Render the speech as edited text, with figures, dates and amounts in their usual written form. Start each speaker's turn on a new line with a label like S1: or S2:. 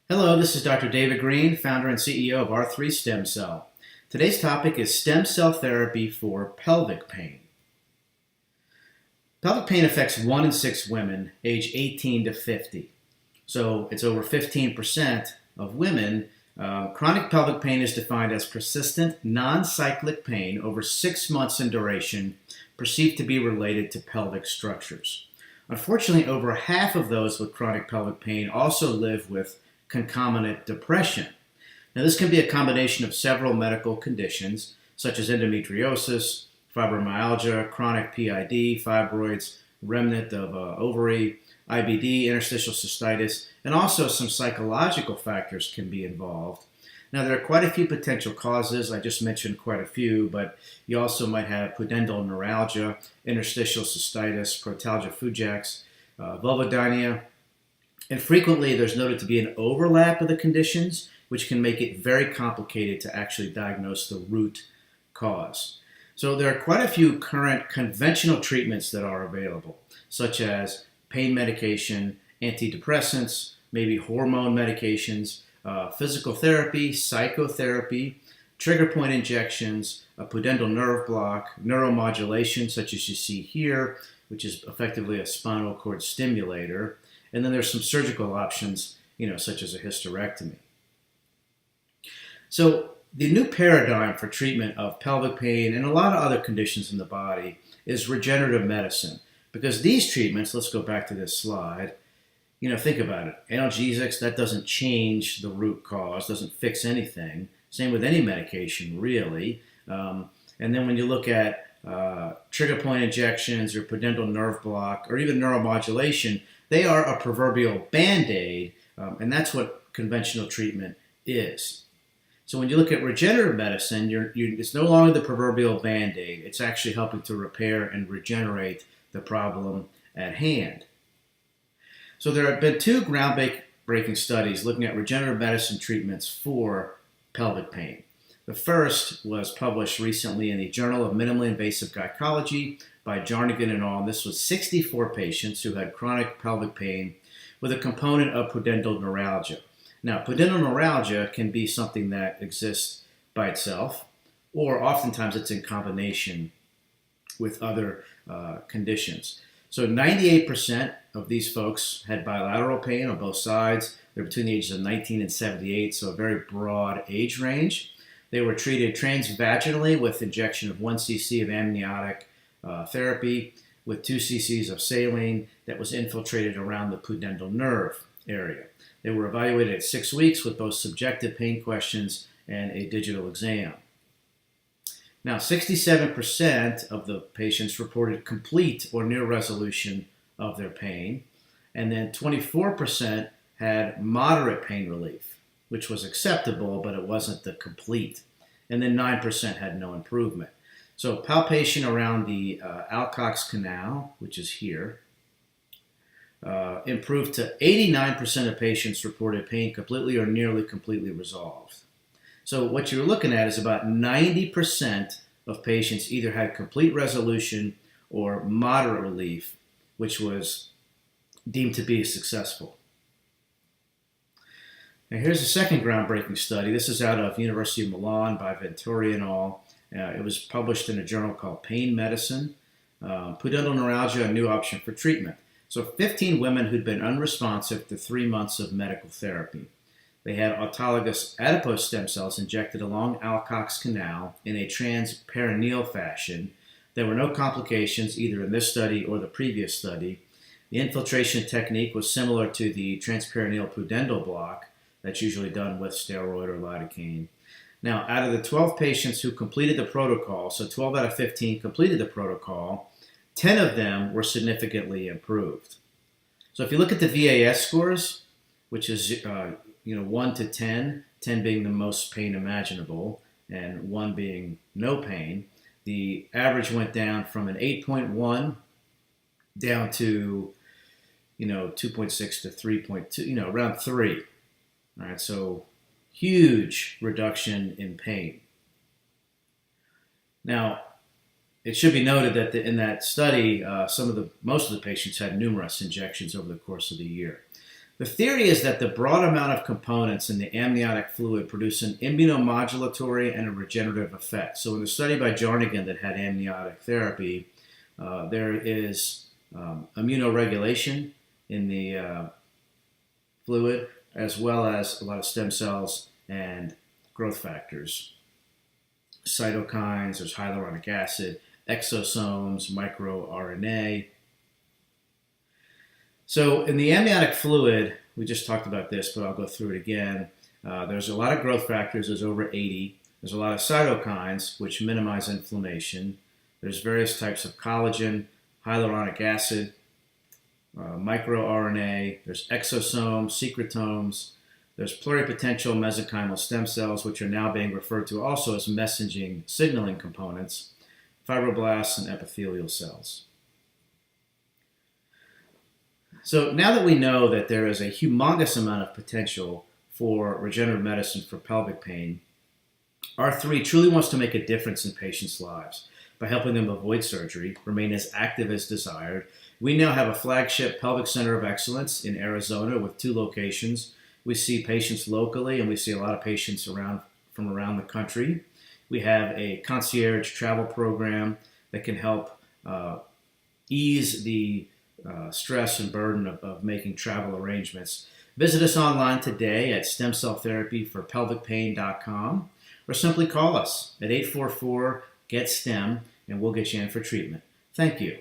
S1: Hello, this is Dr. David Green, founder and CEO of R3 Stem Cell. Today's topic is stem cell therapy for pelvic pain. Pelvic pain affects 1 in 6 women age 18 to 50. So it's over 15% of women. Chronic pelvic pain is defined as persistent, non-cyclic pain over 6 months in duration, perceived to be related to pelvic structures. Unfortunately, over half of those with chronic pelvic pain also live with concomitant depression. Now, this can be a combination of several medical conditions, such as endometriosis, fibromyalgia, chronic PID, fibroids, remnant of ovary, IBD, interstitial cystitis, and also some psychological factors can be involved. Now, there are quite a few potential causes. I just mentioned quite a few, but you also might have pudendal neuralgia, interstitial cystitis, protalgia fugax, vulvodynia, and frequently there's noted to be an overlap of the conditions, which can make it very complicated to actually diagnose the root cause. So there are quite a few current conventional treatments that are available, such as pain medication, antidepressants, maybe hormone medications, physical therapy, psychotherapy, trigger point injections, a pudendal nerve block, neuromodulation, such as you see here, which is effectively a spinal cord stimulator. And then there's some surgical options, such as a hysterectomy. So the new paradigm for treatment of pelvic pain and a lot of other conditions in the body is regenerative medicine. Because these treatments, let's go back to this slide, think about it. Analgesics, that doesn't change the root cause, doesn't fix anything. Same with any medication, really. And then when you look at trigger point injections or pudendal nerve block or even neuromodulation, they are a proverbial Band-Aid, and that's what conventional treatment is. So when you look at regenerative medicine, it's no longer the proverbial Band-Aid. It's actually helping to repair and regenerate the problem at hand. So there have been 2 groundbreaking studies looking at regenerative medicine treatments for pelvic pain. The first was published recently in the Journal of Minimally Invasive Gynecology by Jarnagin et al. And this was 64 patients who had chronic pelvic pain with a component of pudendal neuralgia. Now, pudendal neuralgia can be something that exists by itself, or oftentimes it's in combination with other conditions. So 98% of these folks had bilateral pain on both sides. They're between the ages of 19 and 78, so a very broad age range. They were treated transvaginally with injection of 1 cc of amniotic therapy with 2 cc's of saline that was infiltrated around the pudendal nerve area. They were evaluated at 6 weeks with both subjective pain questions and a digital exam. Now, 67% of the patients reported complete or near resolution of their pain, and then 24% had moderate pain relief, which was acceptable, but it wasn't the complete. And then 9% had no improvement. So palpation around the Alcock's canal, which is here, improved to 89% of patients reported pain completely or nearly completely resolved. So what you're looking at is about 90% of patients either had complete resolution or moderate relief, which was deemed to be successful. Now here's a second groundbreaking study. This is out of University of Milan by Venturi et al. It was published in a journal called Pain Medicine. Pudendal neuralgia, a new option for treatment. So 15 women who'd been unresponsive to 3 months of medical therapy. They had autologous adipose stem cells injected along Alcock's canal in a transperineal fashion. There were no complications either in this study or the previous study. The infiltration technique was similar to the transperineal pudendal block that's usually done with steroid or lidocaine. Now, out of the 12 patients who completed the protocol, so 12 out of 15 completed the protocol, 10 of them were significantly improved. So if you look at the VAS scores, which is 1 to 10, 10 being the most pain imaginable, and 1 being no pain, the average went down from an 8.1 down to 2.6 to 3.2, around 3. All right, so huge reduction in pain. Now, it should be noted that in that study, most of the patients had numerous injections over the course of the year. The theory is that the broad amount of components in the amniotic fluid produce an immunomodulatory and a regenerative effect. So in the study by Jarnagin that had amniotic therapy, there is immunoregulation in the fluid, as well as a lot of stem cells and growth factors. Cytokines, there's hyaluronic acid, exosomes, microRNA. So in the amniotic fluid, we just talked about this, but I'll go through it again. There's a lot of growth factors. There's over 80. There's a lot of cytokines, which minimize inflammation. There's various types of collagen, hyaluronic acid, microRNA. There's exosomes, secretomes. There's pluripotential mesenchymal stem cells, which are now being referred to also as messaging signaling components, fibroblasts, and epithelial cells. So now that we know that there is a humongous amount of potential for regenerative medicine for pelvic pain, R3 truly wants to make a difference in patients' lives by helping them avoid surgery, remain as active as desired. We now have a flagship pelvic center of excellence in Arizona with 2 locations. We see patients locally, and we see a lot of patients from around the country. We have a concierge travel program that can help ease the stress and burden of making travel arrangements. Visit us online today at stemcelltherapyforpelvicpain.com or simply call us at 844-GET-STEM and we'll get you in for treatment. Thank you.